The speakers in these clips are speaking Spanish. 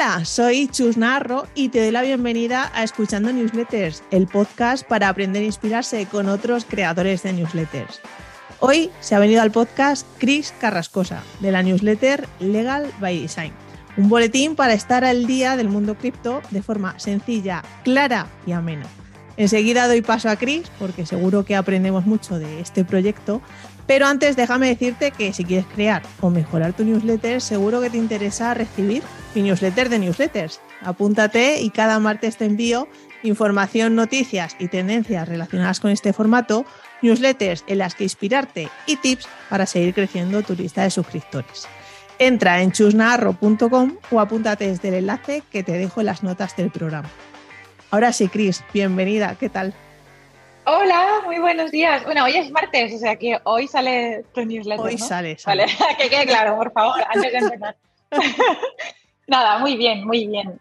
Hola, soy Chus Narro y te doy la bienvenida a Escuchando Newsletters, el podcast para aprender a inspirarse con otros creadores de newsletters. Hoy se ha venido al podcast Cris Carrascosa, de la newsletter Legal by Design, un boletín para estar al día del mundo cripto de forma sencilla, clara y amena. Enseguida doy paso a Cris porque seguro que aprendemos mucho de este proyecto, pero antes déjame decirte que si quieres crear o mejorar tu newsletter, seguro que te interesa recibir mi newsletter de newsletters. Apúntate y cada martes te envío información, noticias y tendencias relacionadas con este formato, newsletters en las que inspirarte y tips para seguir creciendo tu lista de suscriptores. Entra en chusnarro.com o apúntate desde el enlace que te dejo en las notas del programa. Ahora sí, Cris, bienvenida, ¿qué tal? Hola, muy buenos días. Bueno, hoy es martes, o sea que hoy sale tu newsletter, Hoy ¿no? sale. Vale, que quede claro, por favor, antes de empezar. Nada, muy bien, muy bien.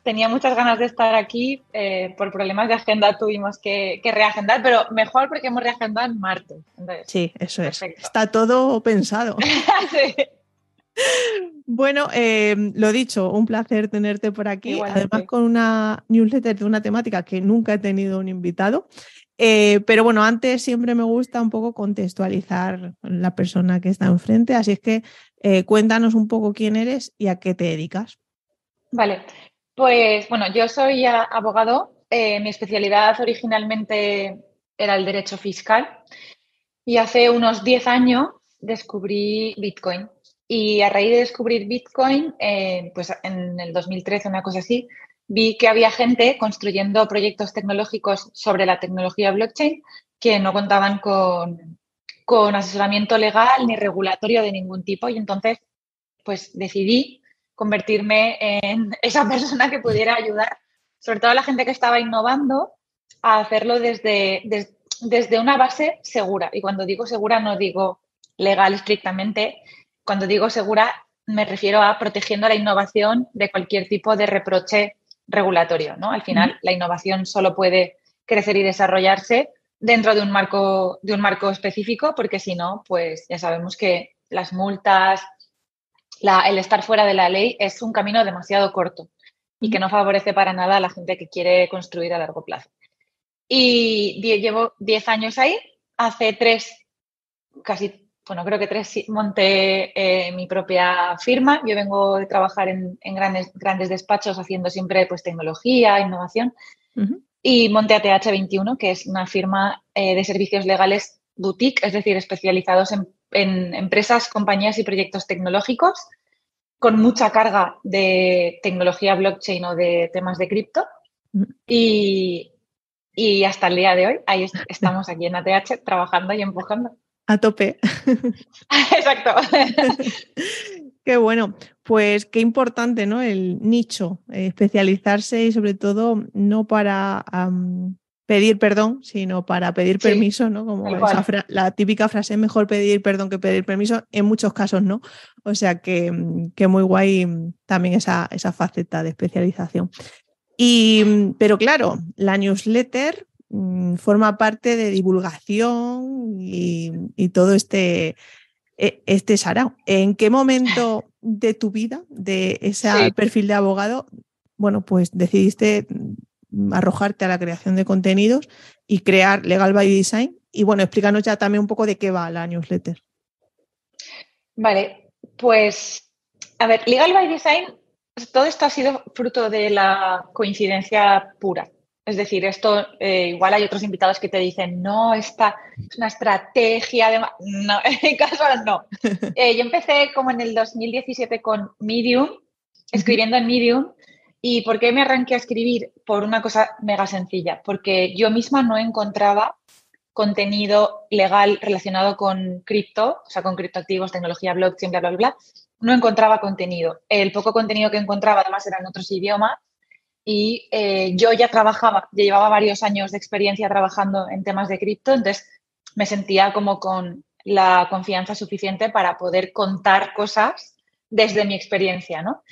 Tenía muchas ganas de estar aquí. Por problemas de agenda tuvimos que reagendar, pero mejor porque hemos reagendado en martes. Entonces, sí, eso perfecto. Es. Está todo pensado. Sí. Bueno, lo dicho, un placer tenerte por aquí. Igualmente. Además con una newsletter de una temática que nunca he tenido un invitado. Pero bueno, antes siempre me gusta un poco contextualizar la persona que está enfrente, así es que cuéntanos un poco quién eres y a qué te dedicas. Vale, pues bueno, yo soy abogado. Mi especialidad originalmente era el derecho fiscal y hace unos 10 años descubrí Bitcoin. Y a raíz de descubrir Bitcoin, pues en el 2013, una cosa así, vi que había gente construyendo proyectos tecnológicos sobre la tecnología blockchain que no contaban con asesoramiento legal ni regulatorio de ningún tipo. Y entonces, pues decidí convertirme en esa persona que pudiera ayudar, sobre todo a la gente que estaba innovando, a hacerlo desde una base segura. Y cuando digo segura no digo legal estrictamente. Cuando digo segura me refiero a protegiendo la innovación de cualquier tipo de reproche regulatorio, ¿no? Al final, la innovación solo puede crecer y desarrollarse dentro de un marco específico, porque si no, pues ya sabemos que las multas, el estar fuera de la ley es un camino demasiado corto y que no favorece para nada a la gente que quiere construir a largo plazo. Y llevo 10 años ahí. Hace 3, creo que 3 monté mi propia firma. Yo vengo de trabajar en grandes despachos haciendo siempre pues tecnología, innovación. Y monté ATH21, que es una firma de servicios legales boutique, es decir, especializados en empresas, compañías y proyectos tecnológicos con mucha carga de tecnología blockchain o de temas de cripto. Y hasta el día de hoy, ahí estamos aquí en ATH trabajando y empujando. A tope. Exacto. Qué bueno. Pues qué importante, ¿no? El nicho, especializarse y sobre todo no para pedir perdón, sino para pedir permiso, ¿no? Como la típica frase, mejor pedir perdón que pedir permiso, en muchos casos no. O sea que muy guay también esa faceta de especialización. Pero claro, la newsletter forma parte de divulgación y todo este sarao. ¿En qué momento de tu vida, de ese perfil de abogado, bueno, pues decidiste arrojarte a la creación de contenidos y crear Legal by Design? Y bueno, explícanos ya también un poco de qué va la newsletter. Vale, pues a ver, Legal by Design, todo esto ha sido fruto de la coincidencia pura. Es decir, esto igual hay otros invitados que te dicen, no, esta es una estrategia de... No, en mi caso no. Yo empecé como en el 2017 con Medium, escribiendo en Medium. ¿Y por qué me arranqué a escribir? Por una cosa mega sencilla, porque yo misma no encontraba contenido legal relacionado con cripto, o sea, con criptoactivos, tecnología blockchain, bla, bla, bla. No encontraba contenido. El poco contenido que encontraba además era en otros idiomas. Y yo ya llevaba varios años de experiencia trabajando en temas de cripto, entonces me sentía como con la confianza suficiente para poder contar cosas desde mi experiencia, ¿no?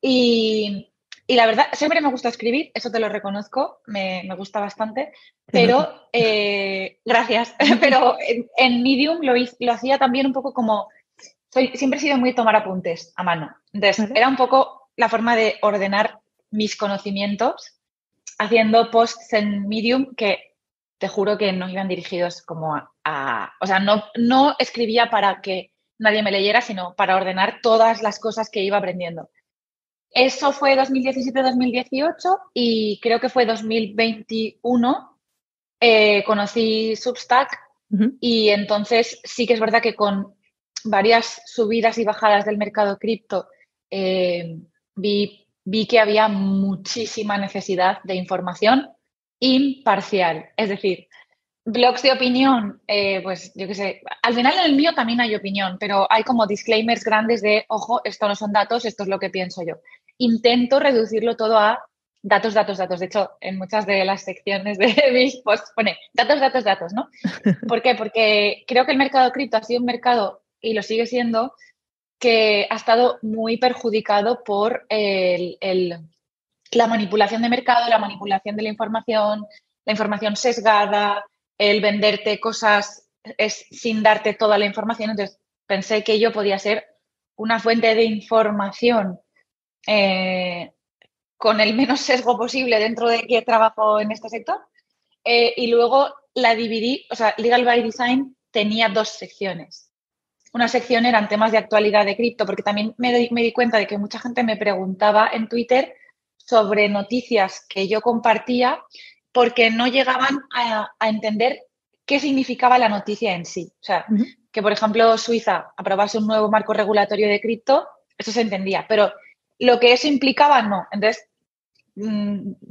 Y la verdad, siempre me gusta escribir, eso te lo reconozco, me gusta bastante, pero gracias, pero en Medium lo hacía también un poco como, siempre he sido muy de tomar apuntes a mano, entonces era un poco la forma de ordenar mis conocimientos haciendo posts en Medium que te juro que no iban dirigidos como o sea, no escribía para que nadie me leyera, sino para ordenar todas las cosas que iba aprendiendo. Eso fue 2017-2018 y creo que fue 2021 conocí Substack y entonces sí que es verdad que con varias subidas y bajadas del mercado cripto vi que había muchísima necesidad de información imparcial. Es decir, blogs de opinión, pues yo qué sé, al final en el mío también hay opinión, pero hay como disclaimers grandes de, ojo, esto no son datos, esto es lo que pienso yo. Intento reducirlo todo a datos, datos, datos. De hecho, en muchas de las secciones de mis posts pone datos, datos, datos, ¿no? ¿Por qué? Porque creo que el mercado cripto ha sido un mercado, y lo sigue siendo, que ha estado muy perjudicado por la manipulación de mercado, la manipulación de la información sesgada, el venderte cosas sin darte toda la información. Entonces, pensé que yo podía ser una fuente de información con el menos sesgo posible dentro de que trabajo en este sector. Y luego la dividí, o sea, Legal by Design tenía 2 secciones. Una sección eran temas de actualidad de cripto, porque también me di cuenta de que mucha gente me preguntaba en Twitter sobre noticias que yo compartía porque no llegaban a entender qué significaba la noticia en sí. O sea, que por ejemplo Suiza aprobase un nuevo marco regulatorio de cripto, eso se entendía, pero lo que eso implicaba no. Entonces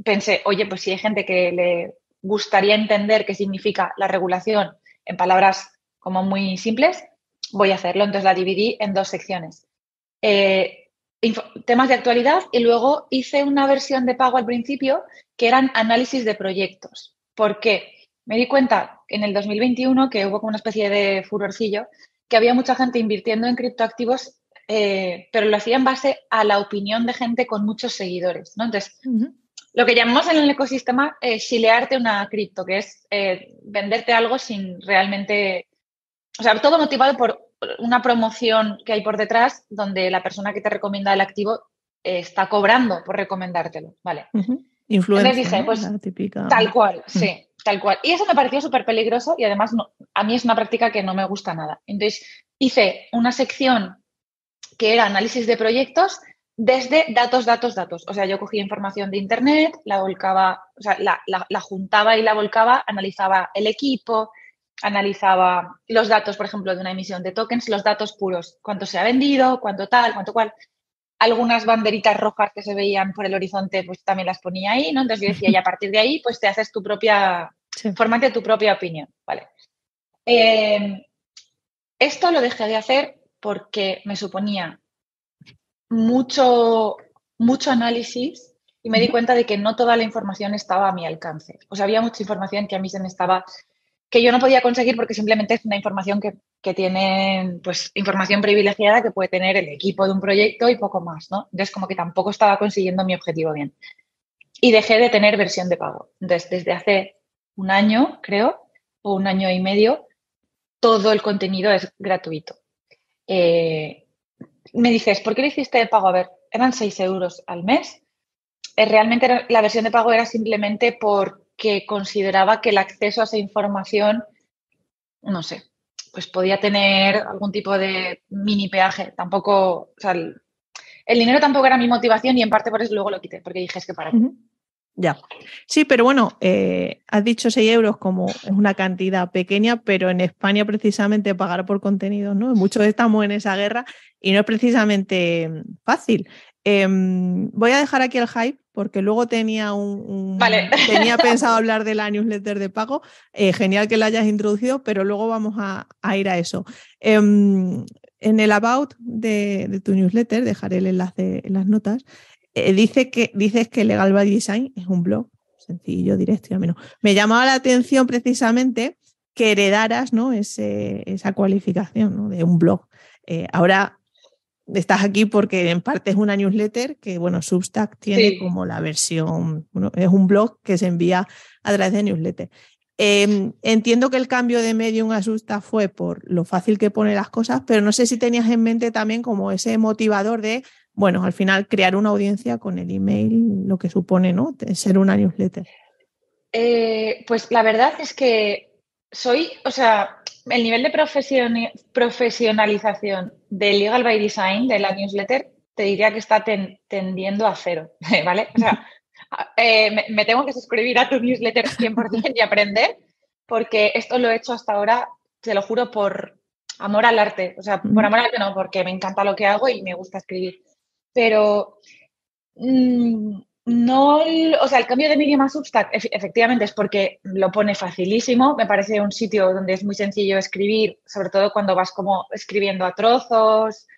pensé, oye, pues si hay gente que le gustaría entender qué significa la regulación en palabras como muy simples, voy a hacerlo. Entonces la dividí en 2 secciones. Temas de actualidad y luego hice una versión de pago al principio que eran análisis de proyectos. ¿Por qué? Me di cuenta en el 2021 que hubo como una especie de furorcillo, que había mucha gente invirtiendo en criptoactivos, pero lo hacía en base a la opinión de gente con muchos seguidores, ¿no? Entonces, lo que llamamos en el ecosistema shilearte una cripto, que es venderte algo sin realmente... O sea, todo motivado por una promoción que hay por detrás donde la persona que te recomienda el activo está cobrando por recomendártelo, ¿vale? Influencia, entonces dije, ¿no? pues La típica... tal cual, sí, tal cual. Y eso me pareció súper peligroso y además a mí es una práctica que no me gusta nada. Entonces hice una sección que era análisis de proyectos desde datos, datos, datos. O sea, yo cogía información de Internet, la volcaba, o sea, la juntaba y la volcaba, analizaba el equipo, analizaba los datos, por ejemplo, de una emisión de tokens, los datos puros, cuánto se ha vendido, cuánto tal, cuánto cual. Algunas banderitas rojas que se veían por el horizonte, pues también las ponía ahí, ¿no? Entonces yo decía, y a partir de ahí, pues te haces tu propia, fórmate tu propia opinión, ¿vale? Esto lo dejé de hacer porque me suponía mucho análisis y me di cuenta de que no toda la información estaba a mi alcance. O sea, había mucha información que a mí se me estaba... que yo no podía conseguir porque simplemente es una información que tienen, pues, información privilegiada que puede tener el equipo de un proyecto y poco más, ¿no? Entonces, como que tampoco estaba consiguiendo mi objetivo bien. Y dejé de tener versión de pago. Entonces, desde hace un año, creo, o un año y medio, todo el contenido es gratuito. Me dices, ¿por qué lo hiciste de pago? A ver, eran 6 euros al mes. Realmente la versión de pago era simplemente porque consideraba que el acceso a esa información, no sé, pues podía tener algún tipo de mini peaje. Tampoco, o sea, el dinero tampoco era mi motivación y en parte por eso luego lo quité, porque dije, es que para qué. Ya. Sí, pero bueno, has dicho 6 euros como es una cantidad pequeña, pero en España precisamente pagar por contenido, ¿no? Muchos estamos en esa guerra y no es precisamente fácil. Voy a dejar aquí el hype porque luego tenía Vale. tenía pensado hablar de la newsletter de pago. Genial que la hayas introducido, pero luego vamos a ir a eso. En el about de tu newsletter, dejaré el enlace en las notas. Dices que Legal by Design es un blog sencillo, directo y ameno. Me llamaba la atención precisamente que heredaras, ¿no? esa cualificación, ¿no? De un blog. Ahora estás aquí porque en parte es una newsletter que, bueno, Substack tiene como la versión, bueno, es un blog que se envía a través de newsletter. Entiendo que el cambio de Medium a Substack fue por lo fácil que pone las cosas, pero no sé si tenías en mente también como ese motivador de, bueno, al final crear una audiencia con el email, lo que supone, ¿no? Ser una newsletter. Pues la verdad es que el nivel de profesionalización de Legal by Design, de la newsletter, te diría que está tendiendo a cero, ¿vale? O sea, me tengo que suscribir a tu newsletter 100% y aprender, porque esto lo he hecho hasta ahora, te lo juro, por amor al arte. O sea, por amor al arte no, porque me encanta lo que hago y me gusta escribir. Pero no, o sea, el cambio de Medium a Substack efectivamente es porque lo pone facilísimo. Me parece un sitio donde es muy sencillo escribir, sobre todo cuando vas como escribiendo a trozos.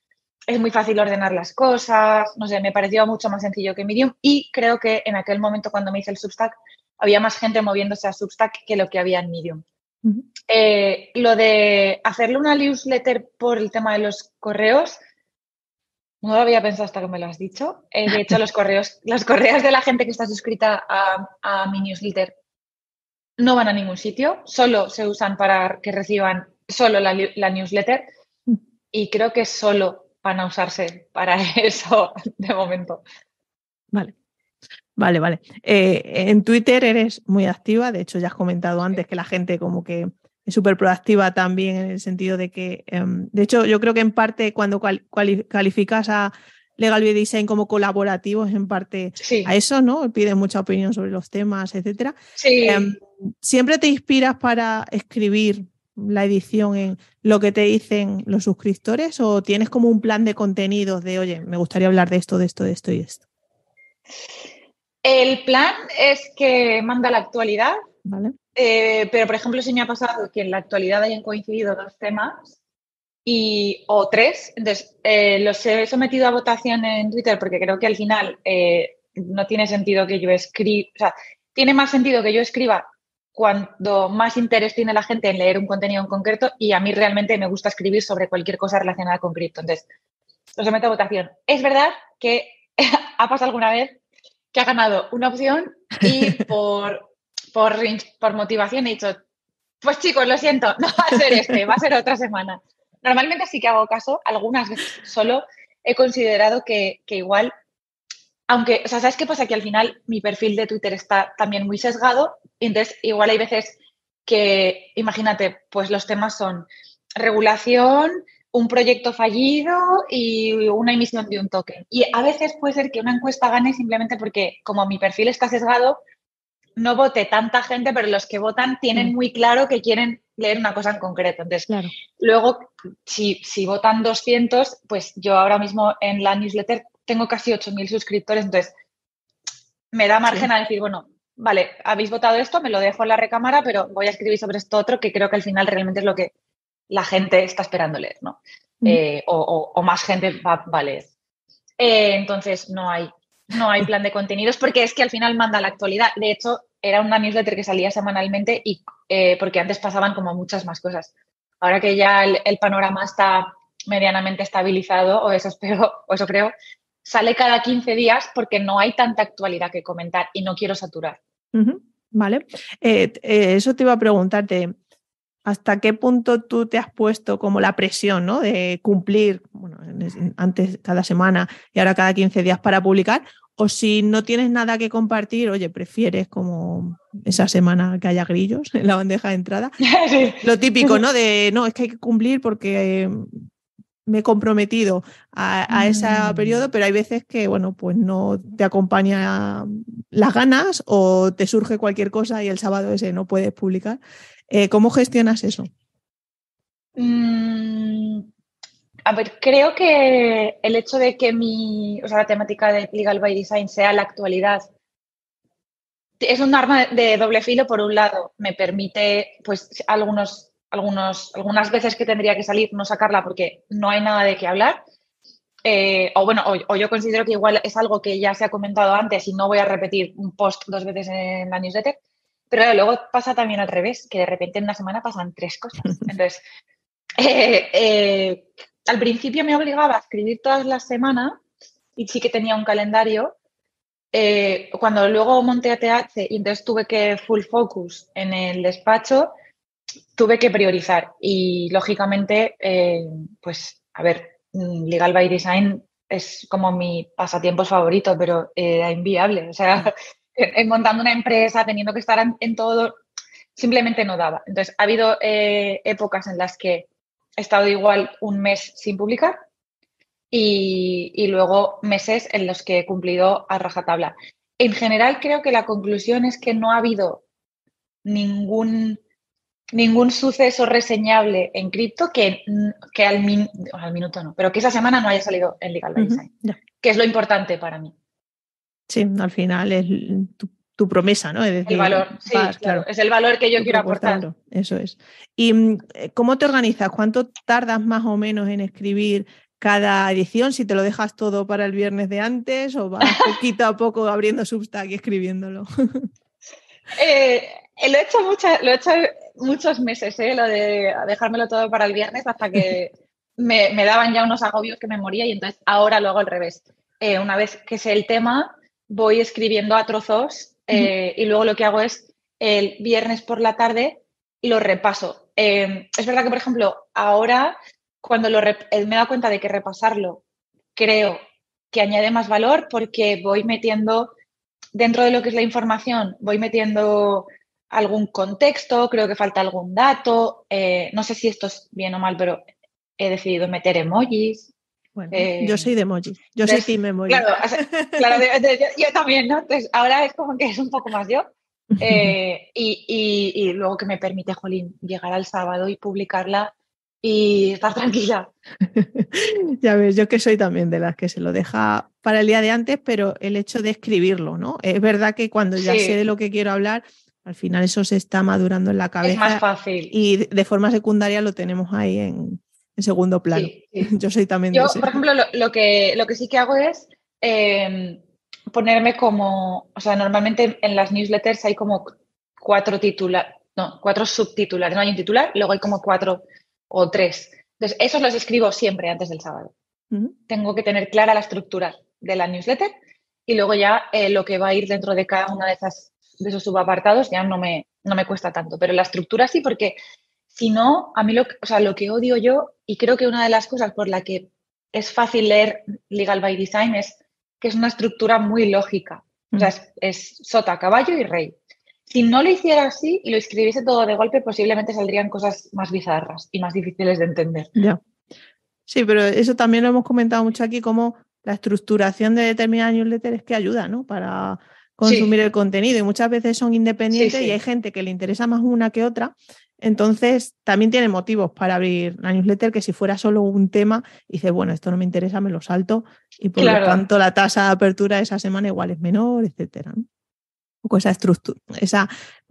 Es muy fácil ordenar las cosas. No sé, me pareció mucho más sencillo que Medium y creo que en aquel momento cuando me hice el Substack había más gente moviéndose a Substack que lo que había en Medium. Uh-huh. Lo de hacerle una newsletter por el tema de los correos, no lo había pensado hasta que me lo has dicho. De hecho, los correos de la gente que está suscrita a mi newsletter no van a ningún sitio, solo se usan para que reciban solo la newsletter y creo que solo van a usarse para eso de momento. Vale. En Twitter eres muy activa, de hecho ya has comentado antes que la gente como que es súper proactiva también en el sentido de que, de hecho yo creo que en parte cuando calificas a Legal by Design como colaborativo es en parte sí. a eso, ¿no? Piden mucha opinión sobre los temas, etcétera. Sí. ¿Siempre te inspiras para escribir la edición en lo que te dicen los suscriptores o tienes como un plan de contenidos de, oye, me gustaría hablar de esto y esto? El plan es que manda la actualidad, ¿vale? Pero, por ejemplo, sí me ha pasado que en la actualidad hayan coincidido 2 temas o 3. Entonces, los he sometido a votación en Twitter porque creo que al final no tiene sentido que yo escriba, o sea, tiene más sentido que yo escriba cuando más interés tiene la gente en leer un contenido en concreto y a mí realmente me gusta escribir sobre cualquier cosa relacionada con cripto. Entonces, los someto a votación. Es verdad que ha pasado alguna vez que ha ganado una opción y por motivación he dicho, pues chicos, lo siento, no va a ser va a ser otra semana. Normalmente sí que hago caso, algunas veces solo he considerado que igual, aunque, o sea, ¿sabes qué pasa? Que al final mi perfil de Twitter está también muy sesgado, y entonces igual hay veces que, imagínate, pues los temas son regulación, un proyecto fallido y una emisión de un token. Y a veces puede ser que una encuesta gane simplemente porque como mi perfil está sesgado, no vote tanta gente, pero los que votan tienen muy claro que quieren leer una cosa en concreto. Entonces, luego, si votan 200, pues yo ahora mismo en la newsletter tengo casi 8.000 suscriptores, entonces me da margen a decir, bueno, vale, habéis votado esto, me lo dejo en la recámara, pero voy a escribir sobre esto otro que creo que al final realmente es lo que la gente está esperando leer, ¿no? O más gente va a leer. Entonces, no hay plan de contenidos porque es que al final manda la actualidad. De hecho, era una newsletter que salía semanalmente y porque antes pasaban como muchas más cosas. Ahora que ya el panorama está medianamente estabilizado, o eso espero, o eso creo, sale cada 15 días porque no hay tanta actualidad que comentar y no quiero saturar. Vale. Eso te iba a preguntarte. ¿Hasta qué punto tú te has puesto como la presión, ¿no? De cumplir, bueno, antes cada semana y ahora cada 15 días para publicar? O si no tienes nada que compartir, oye, prefieres como esa semana que haya grillos en la bandeja de entrada. Sí. Lo típico, ¿no? De, no, es que hay que cumplir porque me he comprometido a ese periodo, pero hay veces que, bueno, pues no te acompaña las ganas o te surge cualquier cosa y el sábado ese no puedes publicar. ¿Cómo gestionas eso? A ver, creo que el hecho de que la temática de Legal by Design sea la actualidad es un arma de doble filo. Por un lado, me permite, pues, algunas veces que tendría que salir, no sacarla porque no hay nada de qué hablar. O yo considero que igual es algo que ya se ha comentado antes y no voy a repetir un post 2 veces en la newsletter. Pero luego pasa también al revés, que de repente en una semana pasan 3 cosas. Entonces, al principio me obligaba a escribir todas las semanas y sí que tenía un calendario. Cuando luego monté a TH y entonces tuve que full focus en el despacho, tuve que priorizar y lógicamente, pues a ver, Legal by Design es como mi pasatiempo favorito, pero era inviable. O sea, montando una empresa, teniendo que estar en todo, simplemente no daba. Entonces, ha habido épocas en las que he estado igual un mes sin publicar y luego meses en los que he cumplido a rajatabla. En general, creo que la conclusión es que no ha habido ningún suceso reseñable en cripto que al minuto no, pero que esa semana no haya salido en Legal by Design, que es lo importante para mí. Sí, al final es tu promesa, ¿no? Es decir, el valor, sí, claro, es el valor que yo quiero aportar. Eso es. ¿Y cómo te organizas? ¿Cuánto tardas más o menos en escribir cada edición? Si te lo dejas todo para el viernes de antes o vas poquito a poco abriendo Substack y escribiéndolo. Lo he hecho muchos meses, lo de dejármelo todo para el viernes hasta que me daban ya unos agobios que me moría y entonces ahora lo hago al revés. Una vez que sé el tema, voy escribiendo a trozos y luego lo que hago es el viernes por la tarde lo repaso. Es verdad que, por ejemplo, ahora cuando me he dado cuenta de que repasarlo creo que añade más valor porque voy metiendo dentro de lo que es la información, voy metiendo algún contexto, creo que falta algún dato, no sé si esto es bien o mal, pero he decidido meter emojis. Bueno, yo soy de emojis, yo soy team emoji. Claro, yo también, ¿no? Entonces, ahora es como que es un poco más yo. Y luego que me permite, jolín, llegar al sábado y publicarla y estar tranquila. Ya ves, yo que soy también de las que se lo deja para el día de antes, pero el hecho de escribirlo, ¿no? Es verdad que cuando ya sé de lo que quiero hablar, al final eso se está madurando en la cabeza. Es más fácil. Y de forma secundaria lo tenemos ahí en segundo plano. Sí, sí. Yo soy también de ese. Por ejemplo, lo que sí que hago es ponerme como, o sea, normalmente en las newsletters hay como 4 subtitulares, no hay un titular, luego hay como 4 o 3. Entonces, esos los escribo siempre antes del sábado. Tengo que tener clara la estructura de la newsletter y luego ya lo que va a ir dentro de cada una de esos subapartados ya no me cuesta tanto, pero la estructura sí, porque si no, a mí lo que odio yo, y creo que una de las cosas por la que es fácil leer Legal by Design es que es una estructura muy lógica. O sea, es sota, caballo y rey. Si no lo hiciera así y lo escribiese todo de golpe, posiblemente saldrían cosas más bizarras y más difíciles de entender. Ya. Sí, pero eso también lo hemos comentado mucho aquí, como la estructuración de determinadas newsletters es que ayuda, ¿no? Para consumir el contenido y muchas veces son independientes y hay gente que le interesa más una que otra. Entonces, también tiene motivos para abrir la newsletter que si fuera solo un tema, dices, bueno, esto no me interesa, me lo salto y por lo tanto la tasa de apertura de esa semana igual es menor, etcétera, ¿no? Un poco esa estructura,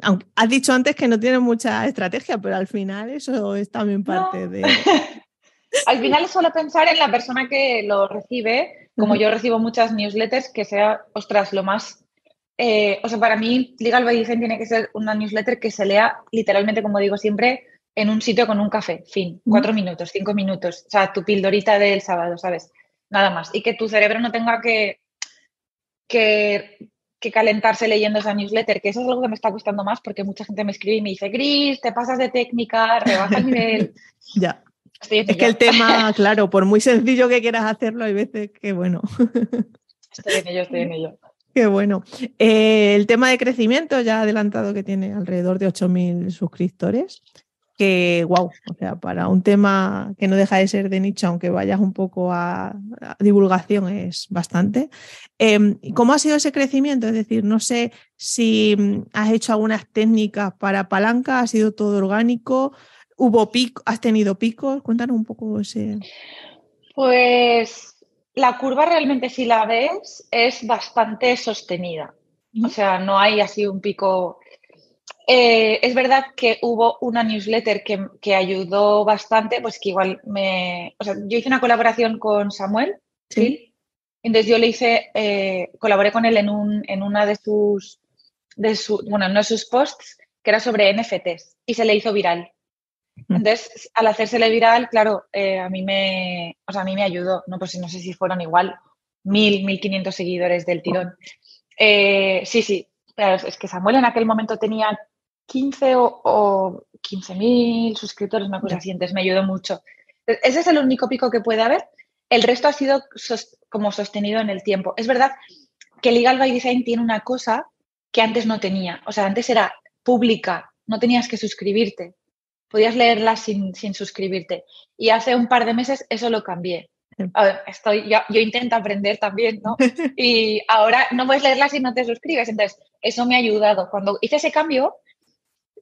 aunque has dicho antes que no tiene mucha estrategia, pero al final eso es también parte de... Al final es solo pensar en la persona que lo recibe, como yo recibo muchas newsletters, que sea, ostras, lo más... o sea, para mí, Legal by Design tiene que ser una newsletter que se lea literalmente, como digo siempre, en un sitio con un café, fin, 4 minutos, 5 minutos, o sea, tu pildorita del sábado, ¿sabes? Nada más. Y que tu cerebro no tenga que calentarse leyendo esa newsletter, que eso es algo que me está costando más porque mucha gente me escribe y me dice, Gris, te pasas de técnica, rebaja el nivel. Ya. Es que el tema, claro, por muy sencillo que quieras hacerlo, hay veces que, bueno. Estoy en ello. Qué bueno. El tema de crecimiento, ya ha adelantado que tiene alrededor de 8.000 suscriptores. Que, wow, o sea, para un tema que no deja de ser de nicho, aunque vayas un poco a divulgación, es bastante. ¿Cómo ha sido ese crecimiento? Es decir, no sé si has hecho algunas técnicas para palanca, ha sido todo orgánico, hubo pico, has tenido picos, cuéntanos un poco ese. Pues la curva realmente, si la ves, es bastante sostenida. O sea, no hay así un pico. Es verdad que hubo una newsletter que ayudó bastante, pues que igual o sea, yo hice una colaboración con Samuel Gil, entonces yo le colaboré con él en una de sus posts, que era sobre NFTs, y se le hizo viral. Entonces, al hacérsele viral, claro, a mí me ayudó, ¿no? Pues no sé si fueron igual 1.500 seguidores del tirón. Sí, claro, es que Samuel en aquel momento tenía 15 o 15.000 suscriptores, una cosa así, entonces me ayudó mucho. Ese es el único pico que puede haber. El resto ha sido como sostenido en el tiempo. Es verdad que Legal by Design tiene una cosa que antes no tenía. O sea, antes era pública, no tenías que suscribirte. Podías leerla sin suscribirte. Y hace un par de meses eso lo cambié. A ver, yo intento aprender también, ¿no? Y ahora no puedes leerla si no te suscribes. Entonces, eso me ha ayudado. Cuando hice ese cambio,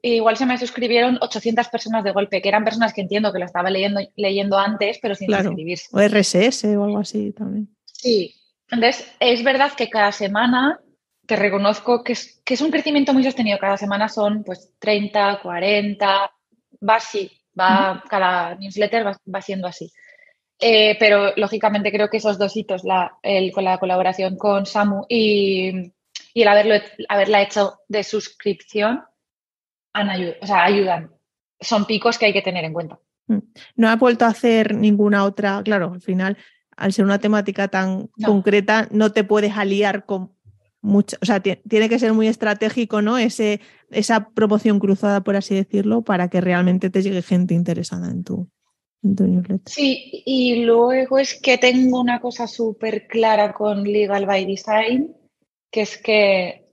igual se me suscribieron 800 personas de golpe, que eran personas que entiendo que lo estaba leyendo antes, pero sin suscribirse. O RSS o algo así también. Sí. Entonces, es verdad que cada semana te reconozco que es un crecimiento muy sostenido. Cada semana son pues 30, 40, va así, cada newsletter va siendo así. Pero lógicamente creo que esos dos hitos, con la colaboración con Samu y el haberla hecho de suscripción, ayudan. Son picos que hay que tener en cuenta. No has vuelto a hacer ninguna otra, claro, al final, al ser una temática tan concreta, no te puedes aliar con mucha, o sea, tiene que ser muy estratégico, ¿no? Esa promoción cruzada, por así decirlo, para que realmente te llegue gente interesada en tu newsletter. Sí, y luego es que tengo una cosa súper clara con Legal by Design, que es que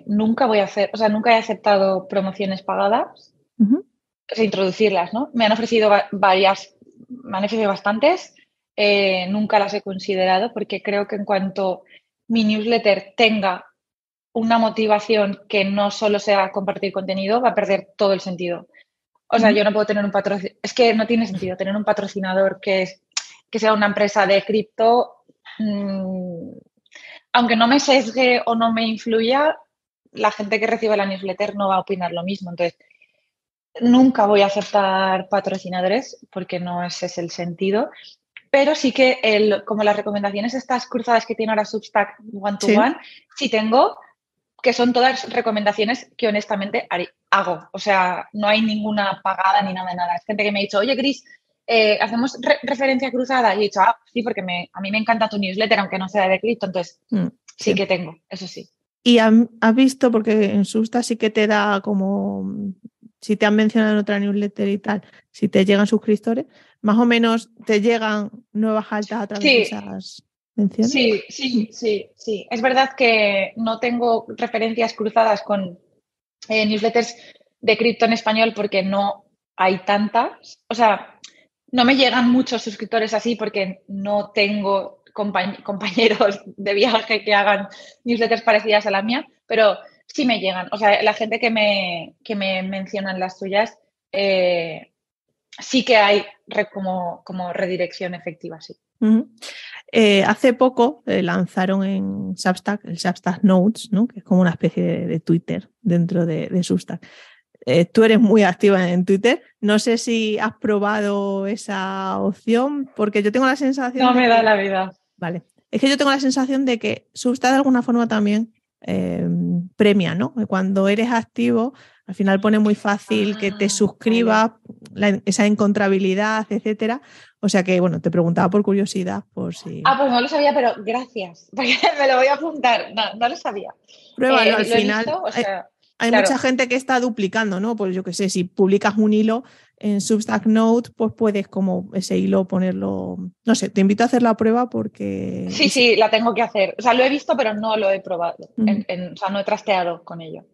nunca voy a hacer, o sea, nunca he aceptado promociones pagadas, o sea, introducirlas, ¿no? Me han ofrecido bastantes, nunca las he considerado porque creo que en cuanto mi newsletter tenga una motivación que no solo sea compartir contenido, va a perder todo el sentido. O sea, yo no puedo tener un patrocinador, es que no tiene sentido tener un patrocinador que sea una empresa de cripto, aunque no me sesgue o no me influya, la gente que recibe la newsletter no va a opinar lo mismo. Entonces, nunca voy a aceptar patrocinadores porque no ese es el sentido, pero sí que como las recomendaciones estas cruzadas que tiene ahora Substack one-to-one, sí tengo, que son todas recomendaciones que honestamente hago. O sea, no hay ninguna pagada ni nada de nada. Es gente que me ha dicho, oye, Cris, ¿hacemos referencia cruzada? Y he dicho, sí, porque a mí me encanta tu newsletter, aunque no sea de cripto, entonces sí que tengo, eso sí. Y has visto, porque en Substack sí que te da como, si te han mencionado en otra newsletter y tal, si te llegan suscriptores, más o menos te llegan nuevas altas a través de esas menciones. Sí. Es verdad que no tengo referencias cruzadas con newsletters de cripto en español porque no hay tantas. O sea, no me llegan muchos suscriptores así porque no tengo compañeros de viaje que hagan newsletters parecidas a la mía, pero sí me llegan. O sea, la gente que me mencionan las tuyas, sí que hay como redirección efectiva, sí. Hace poco lanzaron en Substack el Substack Notes, ¿no? Que es como una especie de Twitter dentro de Substack. Tú eres muy activa en Twitter. No sé si has probado esa opción, porque yo tengo la sensación. No me da la vida. Vale. Es que yo tengo la sensación de que Substack de alguna forma también premia, ¿no? Cuando eres activo, al final pone muy fácil que te suscribas, esa encontrabilidad, etcétera. O sea que, bueno, te preguntaba por curiosidad, por si. Pues no lo sabía, pero gracias, porque me lo voy a apuntar. No lo sabía. Pruébalo, al final. Visto, o sea, hay mucha gente que está duplicando, ¿no? Pues yo qué sé, si publicas un hilo en Substack Note, pues puedes como ese hilo ponerlo. No sé, te invito a hacer la prueba porque. Sí, la tengo que hacer. O sea, lo he visto, pero no lo he probado. O sea, no he trasteado con ello.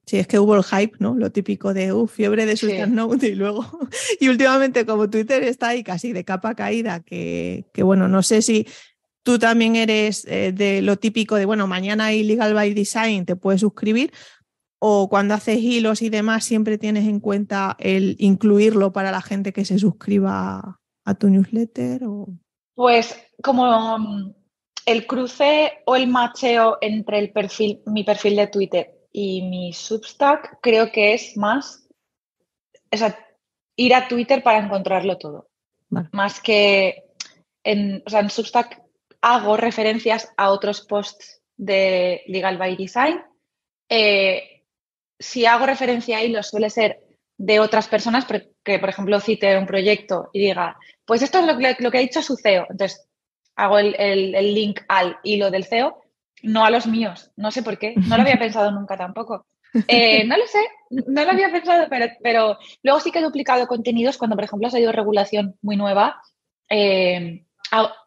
Sí, es que hubo el hype, ¿no? Lo típico de fiebre de Substack Note y luego. Y últimamente, como Twitter está ahí casi de capa caída, que bueno, no sé si tú también eres de lo típico de, bueno, mañana hay Legal by Design, te puedes suscribir. O cuando haces hilos y demás, siempre tienes en cuenta el incluirlo para la gente que se suscriba a tu newsletter. Pues como el cruce o el macheo entre mi perfil de Twitter y mi Substack, creo que es más, o sea, ir a Twitter para encontrarlo todo. Vale. Más que en Substack hago referencias a otros posts de Legal by Design. Si hago referencia a hilos, suele ser de otras personas que, por ejemplo, cite un proyecto y diga, pues esto es lo que ha dicho su CEO. Entonces, hago el link al hilo del CEO, no a los míos. No sé por qué. No lo había pensado nunca tampoco. No lo sé, no lo había pensado, pero luego sí que he duplicado contenidos cuando, por ejemplo, ha salido regulación muy nueva.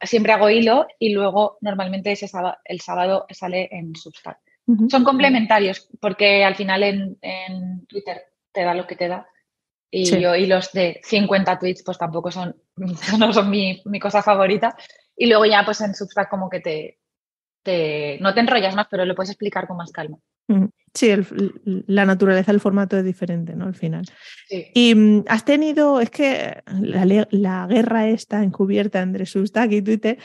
siempre hago hilo y luego normalmente el sábado sale en Substack. Ujú. Son complementarios porque al final en Twitter te da lo que te da. Y Sí. yo hilos de 50 tweets pues tampoco no son mi cosa favorita. Y luego ya pues en Substack como que no te enrollas más, pero lo puedes explicar con más calma. Ujú. Sí, la naturaleza del formato es diferente, ¿no? Al final. Sí. Y has tenido, es que la guerra esta encubierta entre Substack y Twitter,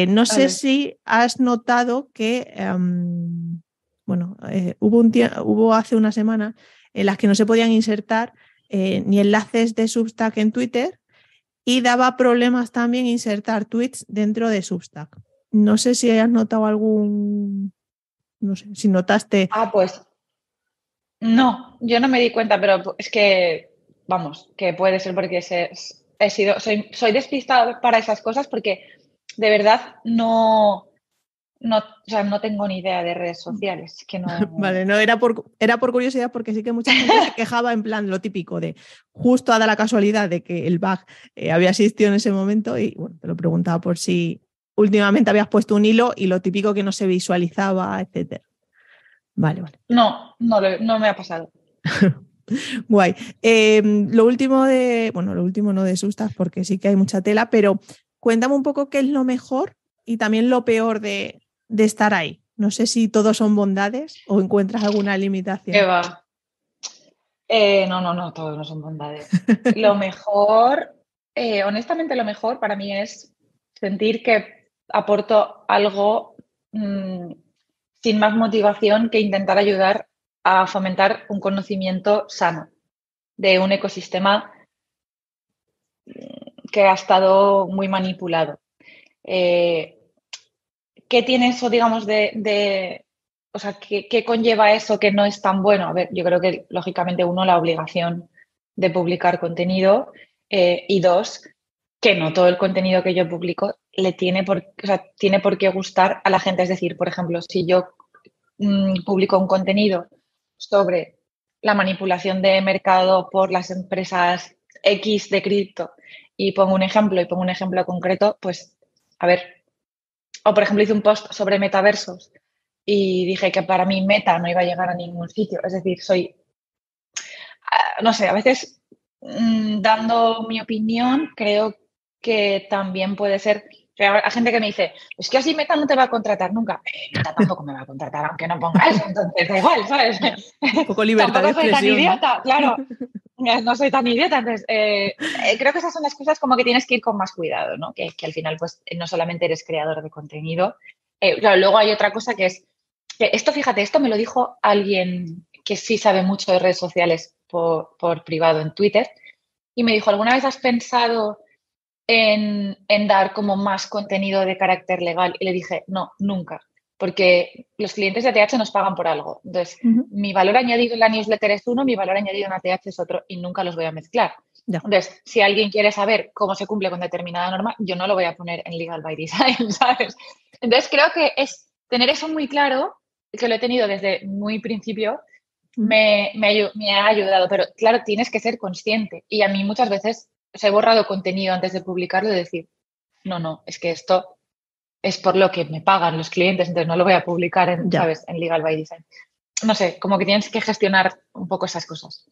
no sé si has notado que, bueno, hubo hace una semana en las que no se podían insertar ni enlaces de Substack en Twitter y daba problemas también insertar tweets dentro de Substack. No sé si has notado no sé, si notaste. Pues no, yo no me di cuenta, pero es que, vamos, que puede ser porque soy despistada para esas cosas porque de verdad o sea, no tengo ni idea de redes sociales, que no... Vale, no, era por curiosidad porque sí que mucha gente se quejaba en plan lo típico de justo a dar la casualidad de que el bug había existido en ese momento y bueno, te lo preguntaba por si últimamente habías puesto un hilo y lo típico que no se visualizaba, etcétera. Vale. No me ha pasado. Guay. Lo último no de Substack porque sí que hay mucha tela, pero cuéntame un poco qué es lo mejor y también lo peor de estar ahí. No sé si todos son bondades o encuentras alguna limitación. ¿Qué va? No, todos no son bondades. Lo mejor, honestamente lo mejor para mí es sentir que aporto algo sin más motivación que intentar ayudar a fomentar un conocimiento sano de un ecosistema que ha estado muy manipulado. ¿Qué tiene eso, digamos, o sea, ¿qué conlleva eso que no es tan bueno? A ver, yo creo que lógicamente uno, la obligación de publicar contenido y dos, que no todo el contenido que yo publico tiene por qué gustar a la gente. Es decir, por ejemplo, si yo publico un contenido sobre la manipulación de mercado por las empresas X de cripto y pongo un ejemplo concreto, pues, a ver, o por ejemplo hice un post sobre metaversos y dije que para mí Meta no iba a llegar a ningún sitio. Es decir, no sé, a veces dando mi opinión creo que también puede ser. Hay gente que me dice, es que así Meta no te va a contratar nunca. Meta tampoco me va a contratar, aunque no ponga eso, entonces da igual, ¿sabes? Un poco libertad de Tampoco soy tan expresión, ¿no? idiota, claro. No soy tan idiota, entonces creo que esas son las cosas como que tienes que ir con más cuidado, ¿no? Que al final pues no solamente eres creador de contenido. Claro, luego hay otra cosa que es, que esto me lo dijo alguien que sí sabe mucho de redes sociales por privado en Twitter y me dijo, ¿alguna vez has pensado en dar como más contenido de carácter legal? Y le dije, no, nunca, porque los clientes de ATH nos pagan por algo. Entonces, mi valor añadido en la newsletter es uno, mi valor añadido en ATH es otro y nunca los voy a mezclar. Ya. Entonces, si alguien quiere saber cómo se cumple con determinada norma, yo no lo voy a poner en Legal by Design, ¿sabes? Entonces, creo que es tener eso muy claro, que lo he tenido desde muy principio, me ha ayudado, pero claro, tienes que ser consciente. Y a mí muchas veces he borrado contenido antes de publicarlo y decir, no, es que esto es por lo que me pagan los clientes, entonces no lo voy a publicar ¿sabes? En Legal by Design. No sé, como que tienes que gestionar un poco esas cosas.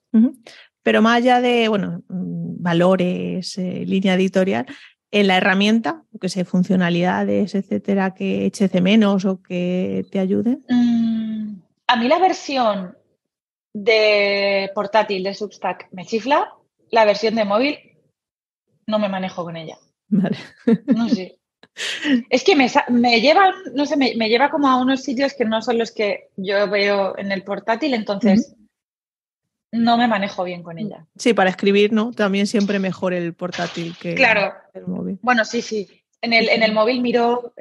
Pero más allá de, bueno, valores, línea editorial, en la herramienta, que sé, funcionalidades, etcétera, que eches de menos o que te ayuden. A mí la versión de portátil de Substack me chifla, la versión de móvil no me manejo con ella. Vale. No sé. Es que me lleva, no sé, me lleva como a unos sitios que no son los que yo veo en el portátil, entonces no me manejo bien con ella. Sí, para escribir, ¿no? También siempre mejor el portátil que el móvil. Bueno, sí. En el móvil miro,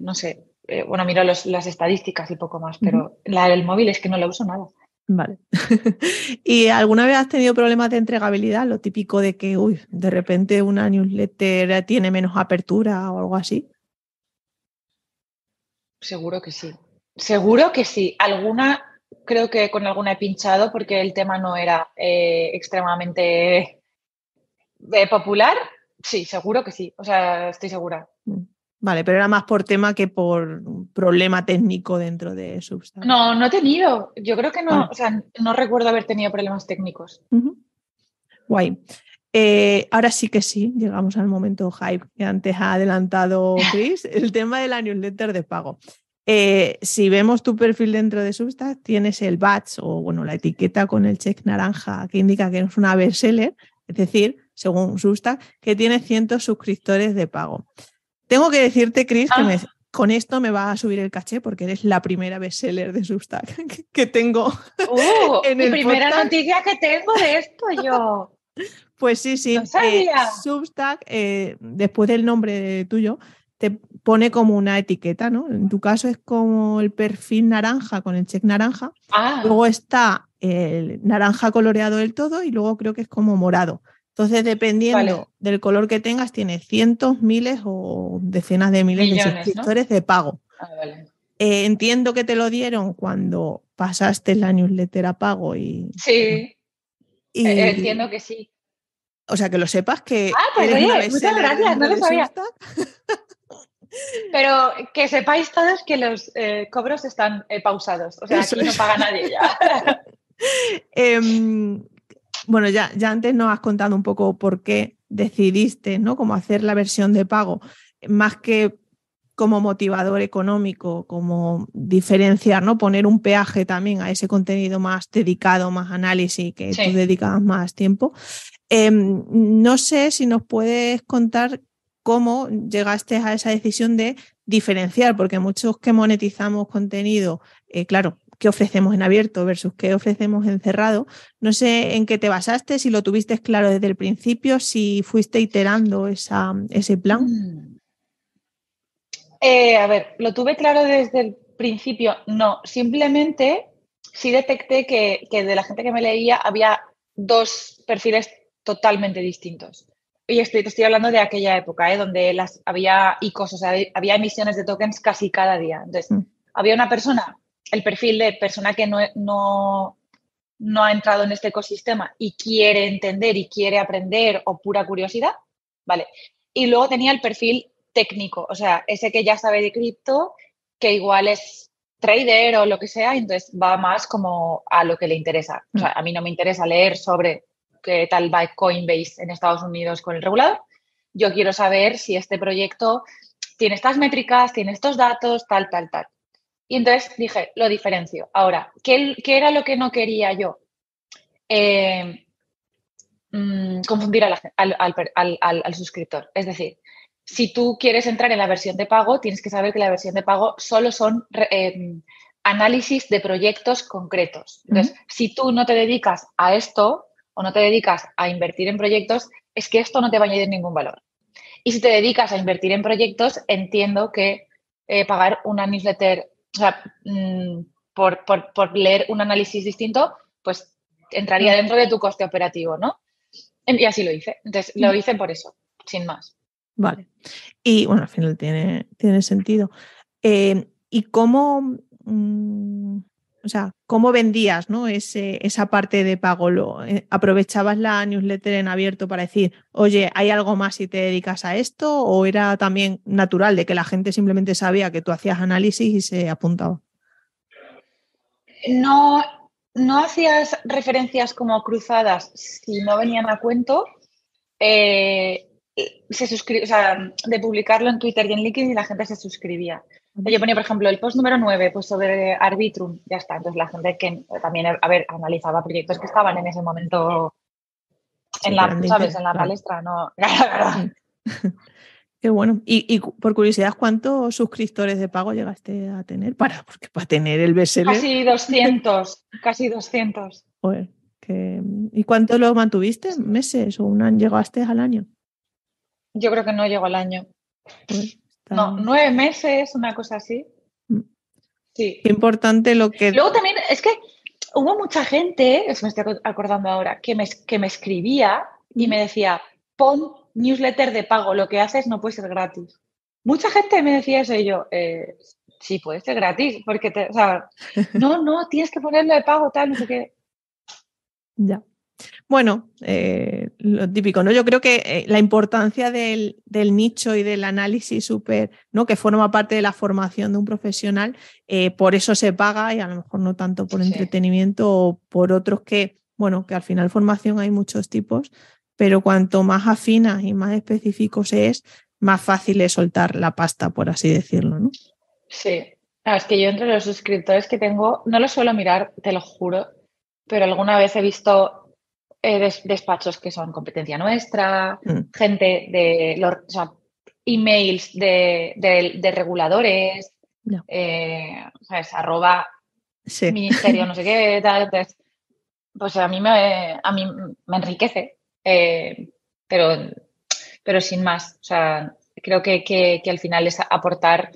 no sé, miro las estadísticas y poco más, pero la del móvil es que no la uso nada. Vale. ¿Y alguna vez has tenido problemas de entregabilidad? Lo típico de que, de repente una newsletter tiene menos apertura o algo así. Seguro que sí. Seguro que sí. Creo que con alguna he pinchado porque el tema no era extremadamente popular, Sí, seguro que sí. O sea, estoy segura. Vale, pero era más por tema que por problema técnico dentro de Substack. No, no he tenido. Yo creo que no, Vale. o sea, no recuerdo haber tenido problemas técnicos. Guay. Ahora sí que sí, llegamos al momento hype que antes ha adelantado Chris, el tema de la newsletter de pago. Si vemos tu perfil dentro de Substack, tienes el badge o bueno, la etiqueta con el check naranja que indica que es una bestseller, es decir, según Substack, que tiene 100 suscriptores de pago. Tengo que decirte, Chris, que con esto me va a subir el caché porque eres la primera bestseller de Substack que tengo en Mi el primera podcast. noticia que tengo de esto yo. Pues sí, No sí. sabía. Substack, después del nombre tuyo, te pone como una etiqueta, ¿no? En tu caso es como el perfil naranja con el check naranja. Luego está el naranja coloreado del todo y luego creo que es como morado. Entonces, dependiendo del color que tengas, tienes cientos, miles o decenas de miles de Millones, ¿no? suscriptores de pago. Vale. Entiendo que te lo dieron cuando pasaste la newsletter a pago Sí, entiendo que sí. O sea, que lo sepas que Pues eres una oye, muchas bestseller gracias, no dentro lo de sabía. Substack. Pero que sepáis todos que los cobros están pausados. O sea, Eso aquí no es. paga nadie ya. Bueno, ya antes nos has contado un poco por qué decidiste, ¿no? Cómo hacer la versión de pago, más que como motivador económico, como diferenciar, ¿no? Poner un peaje también a ese contenido más dedicado, más análisis, que tú dedicabas más tiempo. No sé si nos puedes contar cómo llegaste a esa decisión de diferenciar, porque muchos que monetizamos contenido, claro, qué ofrecemos en abierto versus qué ofrecemos en cerrado. No sé en qué te basaste, si lo tuviste claro desde el principio, si fuiste iterando ese plan. A ver, ¿lo tuve claro desde el principio? No, simplemente sí detecté que de la gente que me leía había dos perfiles totalmente distintos. Y te estoy hablando de aquella época, donde había ICOs, o sea, había emisiones de tokens casi cada día. Entonces, había una persona, el perfil de persona que no ha entrado en este ecosistema y quiere entender y quiere aprender o pura curiosidad, ¿vale? Y luego tenía el perfil técnico, o sea, ese que ya sabe de cripto, que igual es trader o lo que sea, y entonces va más como a lo que le interesa. O sea, a mí no me interesa leer sobre qué tal va Coinbase en Estados Unidos con el regulador. Yo quiero saber si este proyecto tiene estas métricas, tiene estos datos, tal, tal, tal. Y entonces dije, lo diferencio. Ahora, ¿qué era lo que no quería yo? Confundir al suscriptor. Es decir, si tú quieres entrar en la versión de pago, tienes que saber que la versión de pago solo son análisis de proyectos concretos. Entonces, si tú no te dedicas a esto o no te dedicas a invertir en proyectos, es que esto no te va a añadir ningún valor. Y si te dedicas a invertir en proyectos, entiendo que pagar una newsletter, o sea, por leer un análisis distinto, pues entraría dentro de tu coste operativo, ¿no? Y así lo hice. Entonces, lo hice por eso, sin más. Vale. Y bueno, al final tiene sentido. ¿Y cómo, o sea, cómo vendías, ¿no? esa parte de pago? ¿Aprovechabas la newsletter en abierto para decir, oye, ¿hay algo más si te dedicas a esto? ¿O era también natural de que la gente simplemente sabía que tú hacías análisis y se apuntaba? No hacías referencias como cruzadas si no venían a cuento. O sea, de publicarlo en Twitter y en LinkedIn y la gente se suscribía. Yo ponía, por ejemplo, el post número 9, pues sobre Arbitrum, ya está. Entonces la gente que también, analizaba proyectos que estaban en ese momento Sí, en que la, eran de ¿sabes? interés, En la claro. palestra, no. Qué bueno. Y por curiosidad, ¿cuántos suscriptores de pago llegaste a tener? Porque para tener el bestseller. Casi 200. Joder, ¿y cuánto lo mantuviste? ¿Meses o un año? ¿Llegaste al año? Yo creo que no llegó al año. Joder, No, 9 meses, una cosa así. Sí. Qué importante lo que... Luego también es que hubo mucha gente, me estoy acordando ahora, que me escribía y me decía, pon newsletter de pago, lo que haces no puede ser gratis. Mucha gente me decía eso y yo, sí, puede ser gratis, porque, no, tienes que ponerlo de pago, tal, no sé qué. Ya. Bueno, lo típico, ¿no? Yo creo que la importancia del nicho y del análisis súper, ¿no? Que forma parte de la formación de un profesional, por eso se paga y a lo mejor no tanto por entretenimiento o por otros que, bueno, que al final formación hay muchos tipos, pero cuanto más afinas y más específicos es, más fácil es soltar la pasta, por así decirlo, ¿no? Sí. Es que yo entre los suscriptores que tengo, no los suelo mirar, te lo juro, pero alguna vez he visto despachos que son competencia nuestra, gente o sea, emails de reguladores, No. ¿Sabes? @ Sí. ministerio, no sé qué, tal. Entonces, pues a mí me enriquece, pero sin más. O sea, creo que al final es aportar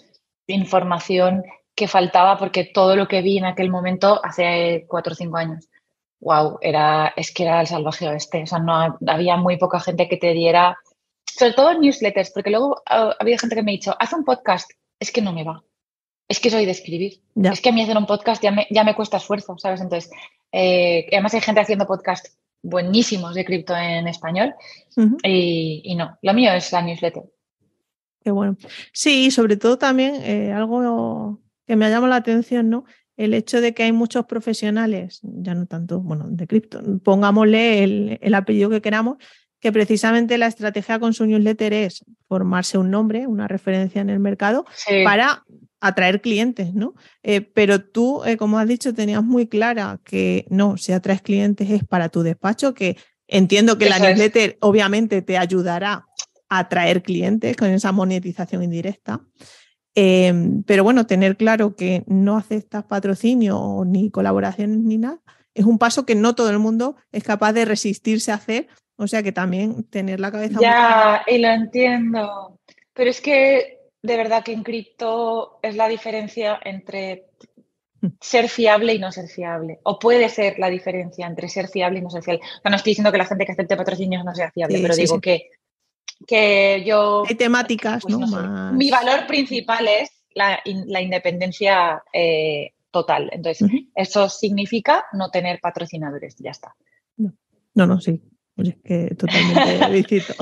información que faltaba porque todo lo que vi en aquel momento hace 4 o 5 años, wow, es que era el salvaje oeste. O sea, no había muy poca gente que te diera, sobre todo en newsletters, porque luego ha habido gente que me ha dicho, haz un podcast. Es que no me va. Es que soy de escribir. Ya. Es que a mí hacer un podcast ya me cuesta esfuerzo, ¿sabes? Entonces, además hay gente haciendo podcast buenísimos de cripto en español y no, lo mío es la newsletter. Qué bueno. Sí, sobre todo también algo que me ha llamado la atención, ¿no? El hecho de que hay muchos profesionales, ya no tanto, bueno, de cripto, pongámosle el apellido que queramos, que precisamente la estrategia con su newsletter es formarse un nombre, una referencia en el mercado, para atraer clientes, ¿no? Pero tú, como has dicho, tenías muy clara que no, si atraes clientes es para tu despacho, que entiendo que la newsletter obviamente te ayudará a atraer clientes con esa monetización indirecta. Pero bueno, tener claro que no aceptas patrocinio ni colaboraciones ni nada es un paso que no todo el mundo es capaz de resistirse a hacer, o sea que también tener la cabeza y lo entiendo, pero es que de verdad que en cripto es la diferencia entre ser fiable y no ser fiable, o puede ser la diferencia entre ser fiable y no ser fiable. O sea, no estoy diciendo que la gente que acepte patrocinios no sea fiable, pero digo que yo... Hay temáticas, pues ¿no? no sé, Más... mi valor principal es la independencia total. Entonces, eso significa no tener patrocinadores, ya está. No, sí. Oye, que totalmente lícito.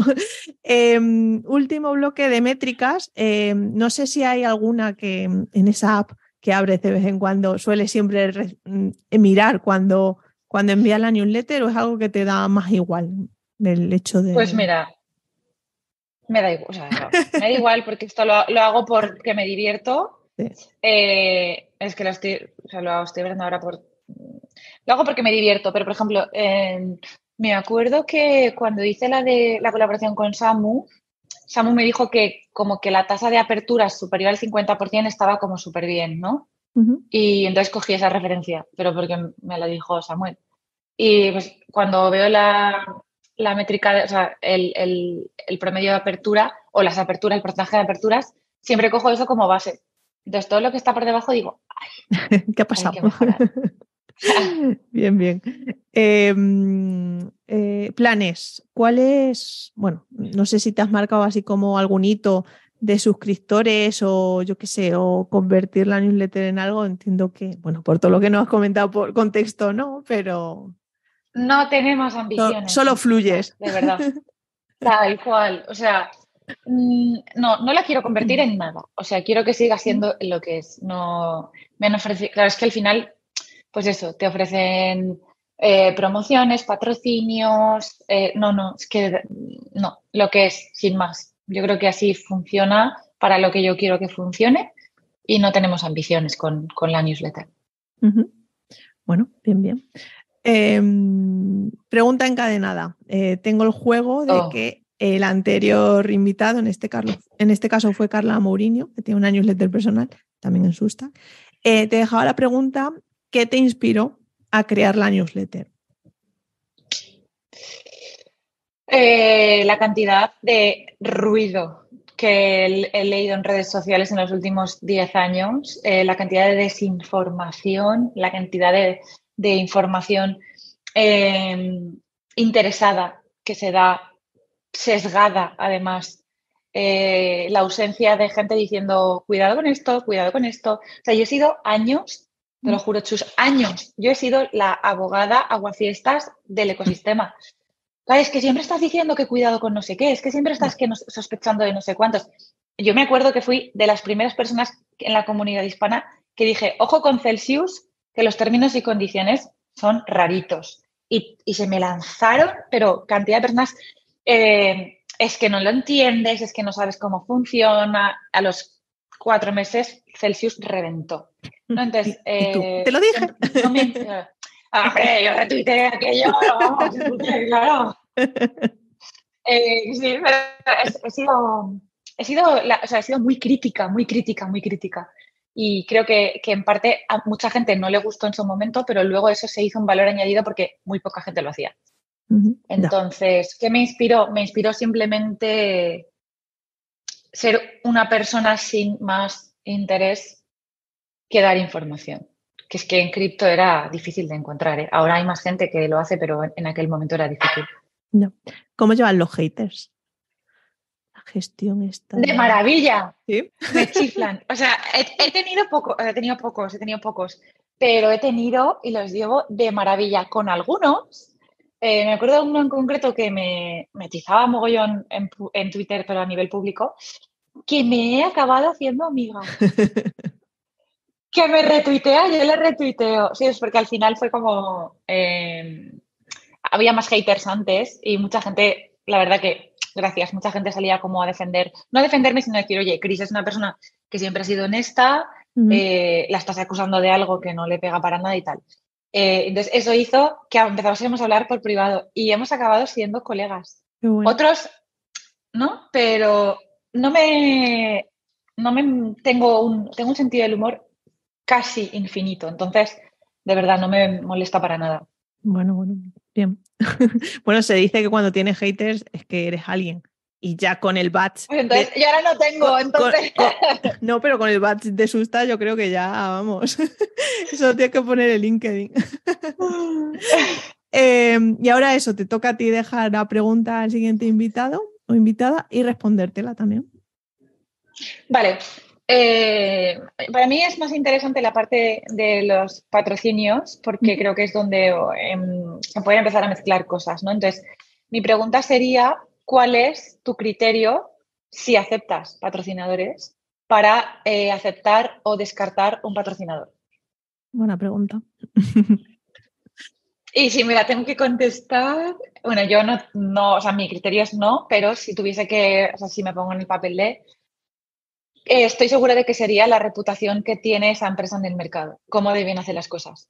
Último bloque de métricas. No sé si hay alguna que en esa app que abres de vez en cuando suele siempre mirar cuando envías la newsletter, o es algo que te da más igual del hecho de... Pues mira, me da igual, o sea, me da igual porque esto lo hago porque me divierto. Sí. Es que lo estoy viendo ahora lo hago porque me divierto, pero por ejemplo, me acuerdo que cuando hice la colaboración con Samu me dijo que como que la tasa de apertura superior al 50% estaba como súper bien, ¿no? Y entonces cogí esa referencia, pero porque me la dijo Samuel. Y pues cuando veo la métrica, o sea, el promedio de apertura o las aperturas, el porcentaje de aperturas, siempre cojo eso como base. Entonces todo lo que está por debajo digo, ay, ¿qué ha pasado? Hay que mejorar. Bien. Planes. ¿Cuáles? Bueno, no sé si te has marcado así como algún hito de suscriptores o yo qué sé, o convertir la newsletter en algo. Entiendo que, bueno, por todo lo que nos has comentado por contexto, no, pero... No tenemos ambiciones. Solo fluyes. De verdad. Tal cual. O sea, no la quiero convertir en nada. O sea, quiero que siga siendo lo que es. No me han ofrecido. Claro, es que al final, pues eso, te ofrecen promociones, patrocinios. Es que no, lo que es, sin más. Yo creo que así funciona para lo que yo quiero que funcione y no tenemos ambiciones con la newsletter. Bueno, bien. Pregunta encadenada. Tengo el juego de que el anterior invitado, en este caso fue Carla Mourinho, que tiene una newsletter personal, también en Substack. Te dejaba la pregunta, ¿qué te inspiró a crear la newsletter? La cantidad de ruido que he leído en redes sociales en los últimos 10 años, la cantidad de desinformación, la cantidad de información interesada que se da, sesgada además, la ausencia de gente diciendo cuidado con esto, cuidado con esto. O sea, yo he sido años te lo juro, Chus, años. Yo he sido la abogada aguafiestas del ecosistema. Es que siempre estás diciendo que cuidado con no sé qué, es que siempre estás sospechando de no sé cuántos. Yo me acuerdo que fui de las primeras personas en la comunidad hispana que dije, ojo con Celsius, que los términos y condiciones son raritos. Y se me lanzaron, pero cantidad de personas, es que no lo entiendes, es que no sabes cómo funciona. A los 4 meses Celsius reventó. ¿No? Entonces, ¿Y tú? ¿Te lo dije? No me... ¡Hombre, yo retuiteé aquello! ¡Vamos! ¡Claro! Sí, pero he sido muy crítica, muy crítica, muy crítica. Y creo que en parte a mucha gente no le gustó en su momento, pero luego eso se hizo un valor añadido porque muy poca gente lo hacía. Entonces, ¿qué me inspiró? Me inspiró simplemente ser una persona sin más interés que dar información. Que es que en cripto era difícil de encontrar, ¿eh? Ahora hay más gente que lo hace, pero en aquel momento era difícil. No. ¿Cómo llevan los haters? La gestión está... ¡De maravilla! ¿Sí? Me chiflan. O sea, he tenido pocos, pero he tenido y los llevo de maravilla. Con algunos, me acuerdo de uno en concreto que me atizaba mogollón en Twitter, pero a nivel público, que me he acabado haciendo amiga. Que me retuitea, yo le retuiteo. Sí, es porque al final fue como... había más haters antes y mucha gente, la verdad que, gracias, mucha gente salía como a defender, no a defenderme, sino a decir, oye, Cris es una persona que siempre ha sido honesta, la estás acusando de algo que no le pega para nada y tal. Entonces, eso hizo que empezásemos a hablar por privado y hemos acabado siendo colegas. Bueno. Otros, ¿no? Pero tengo un sentido del humor casi infinito. Entonces, de verdad, no me molesta para nada. Bueno, bien. Bueno, se dice que cuando tienes haters es que eres alguien. Y ya con el badge... Entonces, yo ahora no tengo, entonces... No, pero con el badge de Susta yo creo que ya, vamos. Eso tienes que poner el LinkedIn. Y ahora eso, te toca a ti dejar la pregunta al siguiente invitado o invitada y respondértela también. Vale. Para mí es más interesante la parte de los patrocinios porque creo que es donde se pueden empezar a mezclar cosas, ¿no? Entonces, mi pregunta sería, ¿cuál es tu criterio si aceptas patrocinadores para aceptar o descartar un patrocinador? Buena pregunta. Y si me la tengo que contestar, bueno, yo no, o sea, mi criterio es no, pero si tuviese que, o sea, si me pongo en el papel de... estoy segura de que sería la reputación que tiene esa empresa en el mercado, cómo de bien hace las cosas.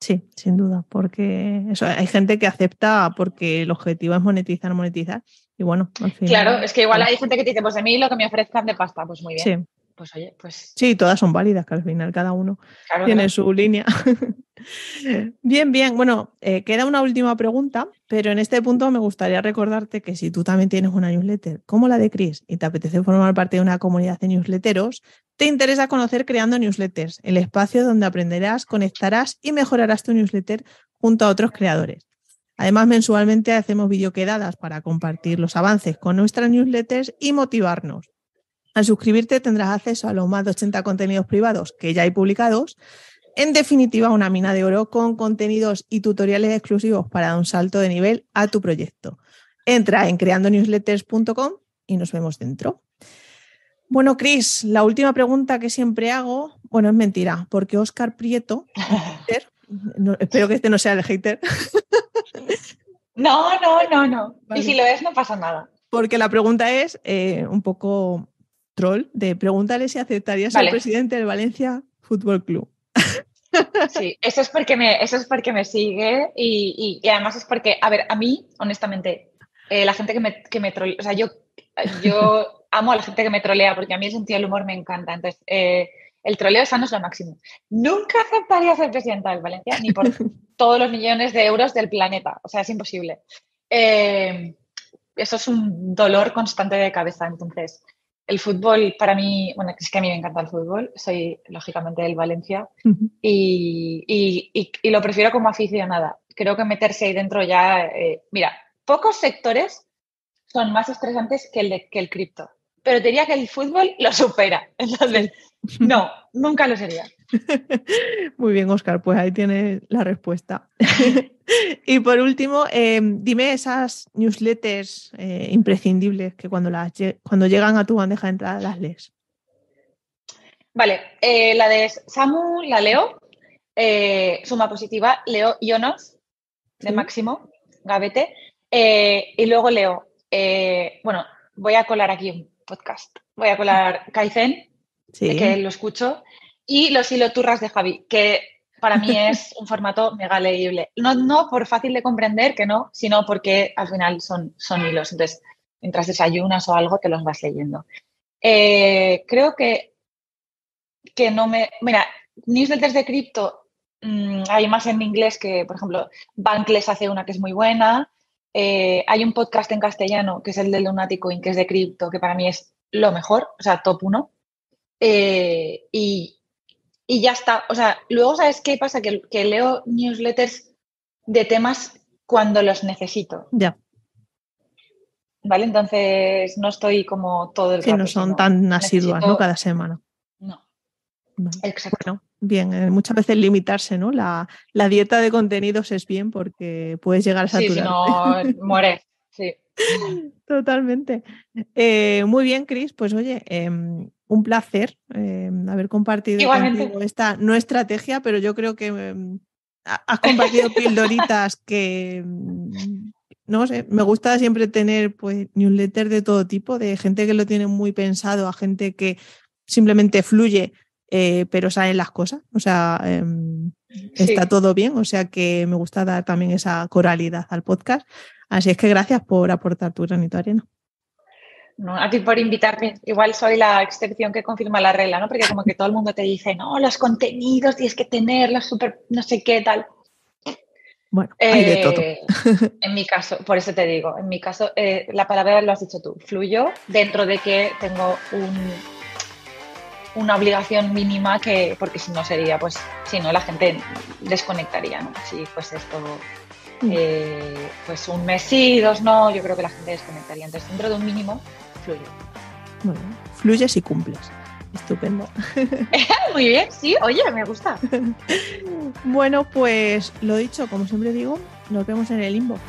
Sí, sin duda, porque eso, hay gente que acepta porque el objetivo es monetizar. Y bueno, al final... Claro, es que igual hay gente que te dice, pues a mí lo que me ofrezcan de pasta, pues muy bien. Sí. Pues oye, pues... Sí, todas son válidas, que al final cada uno tiene su línea. Bien. Bueno, queda una última pregunta, pero en este punto me gustaría recordarte que si tú también tienes una newsletter como la de Cris y te apetece formar parte de una comunidad de newsletteros, te interesa conocer Creando Newsletters, el espacio donde aprenderás, conectarás y mejorarás tu newsletter junto a otros creadores. Además, mensualmente hacemos videoquedadas para compartir los avances con nuestras newsletters y motivarnos. Al suscribirte tendrás acceso a los más de 80 contenidos privados que ya hay publicados. En definitiva, una mina de oro con contenidos y tutoriales exclusivos para dar un salto de nivel a tu proyecto. Entra en creandonewsletters.com y nos vemos dentro. Bueno, Cris, la última pregunta que siempre hago, bueno, es mentira, porque Óscar Prieto, hater, espero que este no sea el hater. No. Vale. Y si lo es, no pasa nada. Porque la pregunta es un poco troll, de pregúntale si aceptaría ser presidente del Valencia Fútbol Club. Sí, eso es porque me sigue y además es porque, a ver, a mí, honestamente, la gente que me trolea, o sea, yo amo a la gente que me trolea porque a mí el sentido del humor me encanta. Entonces, el troleo sano es lo máximo. Nunca aceptaría ser presidenta del Valencia ni por todos los millones de euros del planeta. O sea, es imposible. Eso es un dolor constante de cabeza. Entonces, el fútbol para mí, bueno, es que a mí me encanta el fútbol, soy lógicamente del Valencia y lo prefiero como aficionada. Creo que meterse ahí dentro ya, mira, pocos sectores son más estresantes que el cripto, pero diría que el fútbol lo supera. Entonces, No, nunca lo sería. Muy bien, Óscar, pues ahí tienes la respuesta. Y por último, dime esas newsletters imprescindibles que cuando llegan a tu bandeja de entrada las lees. Vale, la de Samu la leo, Suma Positiva, leo Ionos, de ¿Sí? Máximo Gavete, y luego leo, bueno, voy a colar aquí un podcast, voy a colar Kaizen, Sí. que lo escucho, y los hiloturras de Javi, que para mí es un formato mega leíble. No por fácil de comprender, que no, sino porque al final son hilos. Entonces, mientras desayunas o algo, te los vas leyendo. Creo que no me... Mira, newsletters de cripto hay más en inglés que, por ejemplo, Bankless hace una que es muy buena. Hay un podcast en castellano que es el de Lunaticoin, que es de cripto, que para mí es lo mejor, o sea, top 1. Y ya está. O sea, luego, ¿sabes qué pasa? Que leo newsletters de temas cuando los necesito. Ya. ¿Vale? Entonces no estoy como todo el Sí, no rato, son sino tan asiduas, ¿no? necesito... Cada semana. No, Vale. exacto. Bueno, bien, muchas veces limitarse, ¿no? La dieta de contenidos es bien porque puedes llegar a Sí, si saturarte. no mueres. Sí. Totalmente. Muy bien, Cris. Pues oye, un placer haber compartido Igualmente. contigo esta no estrategia, pero yo creo que has compartido pildoritas que, no sé, me gusta siempre tener pues newsletters de todo tipo, de gente que lo tiene muy pensado, a gente que simplemente fluye, pero saben las cosas. O sea, está Sí. todo bien. O sea que me gusta dar también esa coralidad al podcast. Así es que gracias por aportar tu granito de arena. No, a ti por invitarme. Igual soy la excepción que confirma la regla, ¿no? Porque como que todo el mundo te dice, no, los contenidos tienes que tenerlos súper no sé qué tal. Bueno, hay de todo. En mi caso, por eso te digo, en mi caso, la palabra lo has dicho tú, fluyo dentro de que tengo una obligación mínima porque si no sería, pues, si no la gente desconectaría, ¿no? Si fuese esto, pues un mes sí, 2 no, yo creo que la gente desconectaría. Entonces, dentro de un mínimo, fluyo. Bueno, fluyes y cumples. Estupendo. Muy bien, sí, oye, me gusta. Bueno, pues lo dicho, como siempre digo, nos vemos en el inbox.